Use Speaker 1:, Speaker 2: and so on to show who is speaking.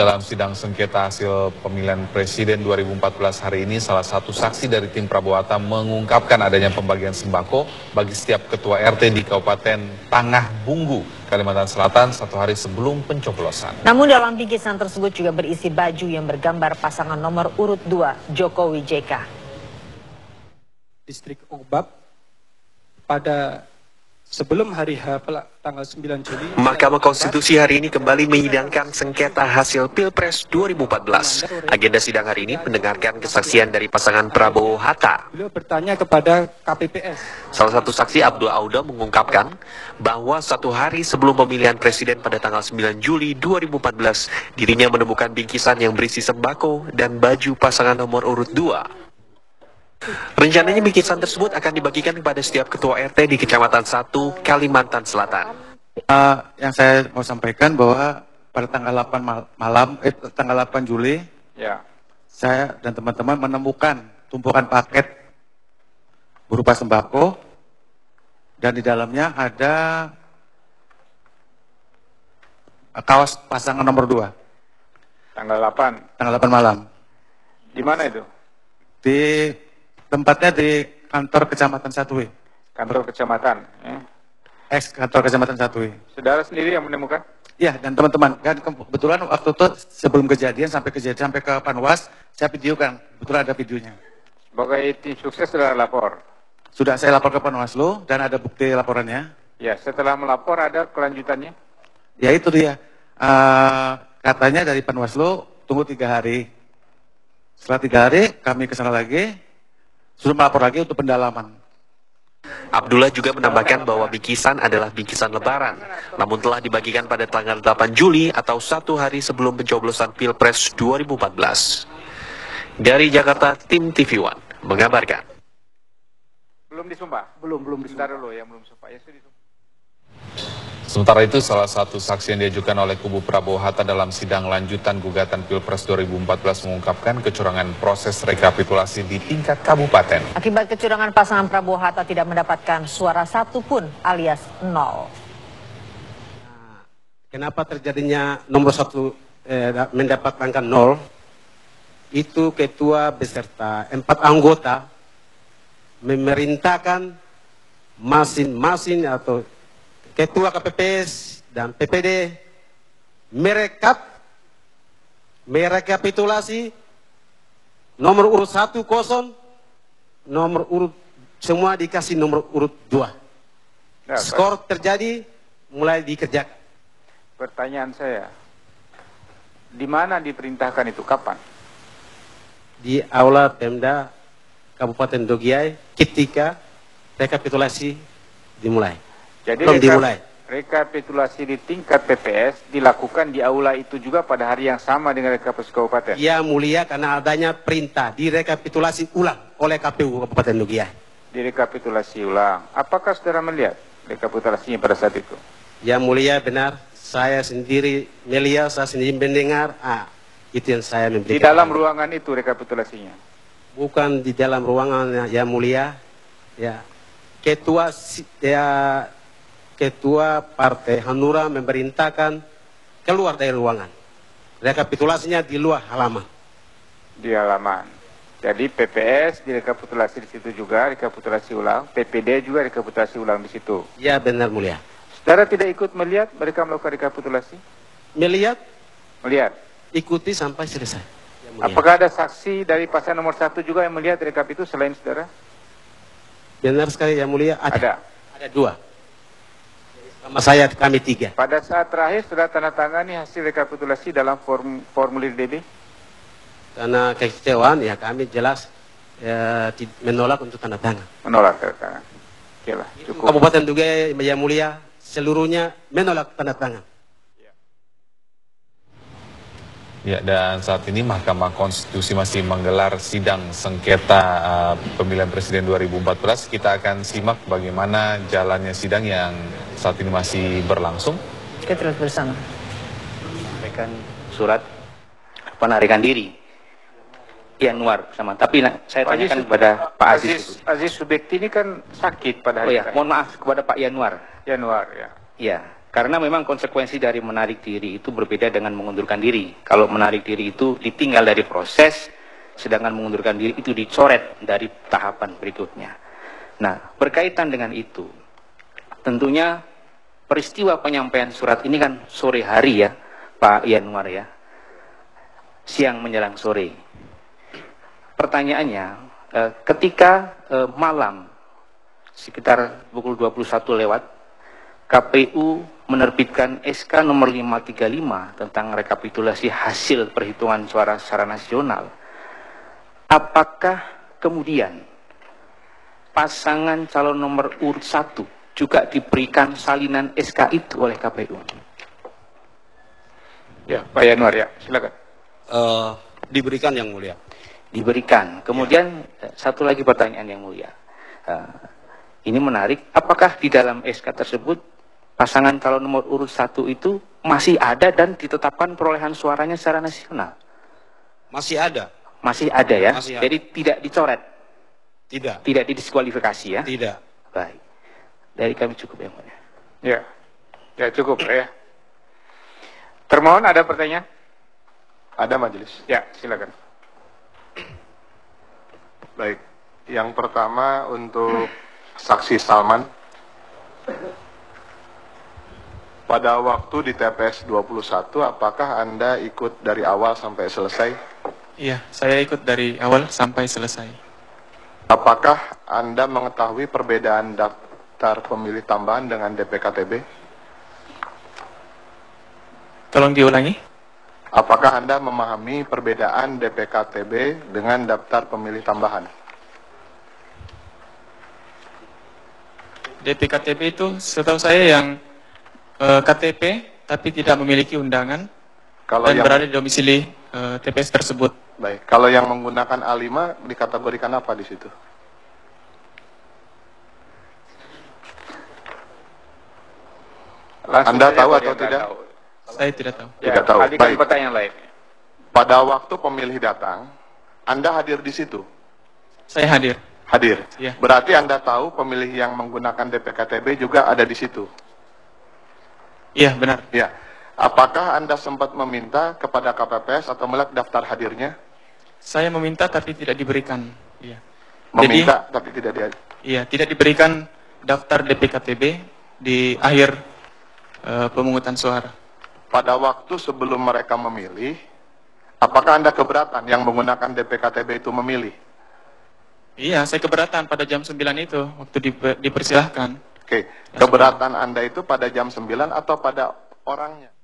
Speaker 1: dalam sidang sengketa hasil pemilihan presiden 2014 hari ini, salah satu saksi dari tim Prabowo Hatta mengungkapkan adanya pembagian sembako bagi setiap ketua RT di Kabupaten Tangah Bunggu, Kalimantan Selatan satu hari sebelum pencoblosan.
Speaker 2: Namun dalam bingkisan tersebut juga berisi baju yang bergambar pasangan nomor urut 2 Jokowi JK.
Speaker 3: Distrik Obab pada sebelum hari H tanggal 9 Juli,
Speaker 4: Mahkamah Konstitusi hari ini kembali menyidangkan sengketa hasil Pilpres 2014. Agenda sidang hari ini mendengarkan kesaksian dari pasangan Prabowo Hatta.
Speaker 3: beliau bertanya kepada KPPS.
Speaker 4: Salah satu saksi, Abdul Auda, mengungkapkan bahwa satu hari sebelum pemilihan presiden pada tanggal 9 Juli 2014, dirinya menemukan bingkisan yang berisi sembako dan baju pasangan nomor urut 2. Rencananya bingkisan tersebut akan dibagikan kepada setiap ketua RT di Kecamatan 1, Kalimantan Selatan.
Speaker 5: Yang saya mau sampaikan bahwa pada tanggal 8 tanggal 8 Juli, saya dan teman-teman menemukan tumpukan paket berupa sembako dan di dalamnya ada kaos pasangan nomor 2.
Speaker 6: Tanggal 8.
Speaker 5: Tanggal 8 malam.
Speaker 6: Di mana itu?
Speaker 5: Di tempatnya di kantor Kecamatan Satwe.
Speaker 6: Kantor kecamatan.
Speaker 5: Kantor Kecamatan Satwe.
Speaker 6: Saudara sendiri yang menemukan?
Speaker 5: Iya, dan teman-teman. Dan kebetulan waktu itu sebelum kejadian sampai ke Panwas, saya videokan. Kebetulan ada videonya.
Speaker 6: Sebagai tim sukses sudah lapor?
Speaker 5: Sudah saya lapor ke Panwaslu dan ada bukti laporannya.
Speaker 6: Ya, setelah melapor ada kelanjutannya?
Speaker 5: Ya itu dia. Katanya dari Panwaslu tunggu 3 hari. Setelah 3 hari kami ke sana lagi. Sudah melapor lagi untuk pendalaman.
Speaker 4: Abdullah juga menambahkan bahwa bingkisan adalah bingkisan lebaran, namun telah dibagikan pada tanggal 8 Juli atau satu hari sebelum pencoblosan Pilpres 2014. Dari Jakarta, tim TV One mengabarkan.
Speaker 6: Belum disumpah? Belum disumpah. Bentar dulu yang belum sumpah. Ya, sudah disumpah.
Speaker 1: Sementara itu, salah satu saksi yang diajukan oleh kubu Prabowo Hatta dalam sidang lanjutan gugatan Pilpres 2014 mengungkapkan kecurangan proses rekapitulasi di tingkat kabupaten.
Speaker 2: Akibat kecurangan, pasangan Prabowo Hatta tidak mendapatkan suara satu pun alias 0.
Speaker 7: Kenapa terjadinya nomor 1 mendapat angka 0? Itu ketua beserta 4 anggota memerintahkan masing-masing atau ketua KPPS dan PPD merekapitulasi nomor urut 1 kosong, nomor urut semua dikasih nomor urut 2. Skor terjadi mulai dikerjakan.
Speaker 6: Pertanyaan saya, di mana diperintahkan itu, kapan?
Speaker 7: Di Aula Pemda Kabupaten Dogiai ketika rekapitulasi dimulai.
Speaker 6: Jadi
Speaker 7: belum dimulai.
Speaker 6: Rekapitulasi di tingkat PPS dilakukan di aula itu juga pada hari yang sama dengan rekapitulasi kabupaten?
Speaker 7: Ya mulia, karena adanya perintah direkapitulasi ulang oleh KPU Kabupaten Dogiai.
Speaker 6: Direkapitulasi ulang. Apakah saudara melihat rekapitulasinya pada saat itu?
Speaker 7: Ya mulia, benar. Saya sendiri melihat, saya sendiri mendengar. Itu yang saya memberikan.
Speaker 6: Di dalam ruangan itu rekapitulasinya?
Speaker 7: Bukan di dalam ruangan, ya mulia. Ya, Ketua Partai Hanura memerintahkan keluar dari ruangan. Rekapitulasinya di luar halaman.
Speaker 6: Di halaman. Jadi PPS direkapitulasi di situ juga, rekapitulasi ulang. PPD juga rekapitulasi ulang di situ.
Speaker 7: Ya benar mulia.
Speaker 6: Saudara tidak ikut melihat mereka melakukan rekapitulasi?
Speaker 7: Melihat?
Speaker 6: Melihat.
Speaker 7: Ikuti sampai selesai. Ya,
Speaker 6: apakah ada saksi dari pasangan nomor 1 juga yang melihat rekap itu selain saudara?
Speaker 7: Benar sekali ya mulia.
Speaker 6: Ada.
Speaker 7: Ada 2. Sama saya kami 3.
Speaker 6: Pada saat terakhir sudah tanda tangani hasil rekapitulasi dalam formulir DB?
Speaker 7: Karena kekecewaan ya kami jelas menolak untuk tanda tangan.
Speaker 6: Menolak tanda tangan. Oke lah, cukup.
Speaker 7: Kabupaten Dogiai yang mulia seluruhnya menolak tanda tangan.
Speaker 1: Ya, dan saat ini Mahkamah Konstitusi masih menggelar sidang sengketa pemilihan presiden 2014. Kita akan simak bagaimana jalannya sidang yang saat ini masih berlangsung.
Speaker 2: Kita terus bersama.
Speaker 8: Sampaikan surat penarikan diri Yanuar sama. Tapi saya tanyakan kepada Pak Aziz.
Speaker 6: Aziz Subekti ini kan sakit pada hari
Speaker 8: mohon maaf kepada Pak Yanuar.
Speaker 6: Yanuar ya.
Speaker 8: Iya. Karena memang konsekuensi dari menarik diri itu berbeda dengan mengundurkan diri. Kalau menarik diri itu ditinggal dari proses, sedangkan mengundurkan diri itu dicoret dari tahapan berikutnya. Nah, berkaitan dengan itu, tentunya peristiwa penyampaian surat ini kan sore hari ya, Pak Yanuar ya, siang menjelang sore. Pertanyaannya, ketika malam, sekitar pukul 21 lewat, KPU menerbitkan SK nomor 535 tentang rekapitulasi hasil perhitungan suara secara nasional. Apakah kemudian pasangan calon nomor urut 1 juga diberikan salinan SK itu oleh KPU?
Speaker 6: Ya, Pak Yanuar ya, silakan.
Speaker 7: Diberikan yang mulia.
Speaker 8: Diberikan. Kemudian satu lagi pertanyaan yang mulia. Ini menarik, apakah di dalam SK tersebut pasangan calon nomor urut 1 itu masih ada dan ditetapkan perolehan suaranya secara nasional?
Speaker 7: Masih ada.
Speaker 8: Masih ada ya?
Speaker 7: Masih ada.
Speaker 8: Jadi tidak dicoret?
Speaker 7: Tidak.
Speaker 8: Tidak didiskualifikasi ya?
Speaker 7: Tidak.
Speaker 8: Baik. Dari kami cukup yang mulia.
Speaker 6: Ya, ya cukup ya. Termohon ada pertanyaan?
Speaker 9: Ada majelis.
Speaker 6: Ya, silakan.
Speaker 9: Baik, yang pertama untuk saksi Salman. Pada waktu di TPS 21, apakah Anda ikut dari awal sampai selesai?
Speaker 10: Iya, saya ikut dari awal sampai selesai.
Speaker 9: Apakah Anda mengetahui perbedaan daftar pemilih tambahan dengan DPKTB?
Speaker 10: Tolong diulangi.
Speaker 9: Apakah Anda memahami perbedaan DPKTB dengan daftar pemilih tambahan?
Speaker 10: DPKTB itu setahu saya yang KTP tapi tidak memiliki undangan dan berada di domisili TPS tersebut.
Speaker 9: Baik, kalau yang menggunakan A5 dikategorikan apa di situ? Anda tahu atau tidak?
Speaker 10: Saya tidak tahu.
Speaker 9: Tidak tahu.
Speaker 6: Baik. Pertanyaan lain.
Speaker 9: Pada waktu pemilih datang, Anda hadir di situ?
Speaker 10: Saya hadir.
Speaker 9: Hadir.
Speaker 10: Ya.
Speaker 9: Berarti Anda tahu pemilih yang menggunakan DPKTB juga ada di situ?
Speaker 10: Iya, benar.
Speaker 9: Ya. Apakah Anda sempat meminta kepada KPPS atau melihat daftar hadirnya?
Speaker 10: Saya meminta tapi tidak diberikan. Iya.
Speaker 9: Meminta tapi tidak di.
Speaker 10: Iya, tidak diberikan daftar DPKTB di akhir pemungutan suara.
Speaker 9: Pada waktu sebelum mereka memilih, apakah Anda keberatan yang menggunakan DPKTB itu memilih?
Speaker 10: Iya, saya keberatan pada jam 9 itu waktu dipersilahkan.
Speaker 9: Oke, keberatan Anda itu pada jam 9 atau pada orangnya?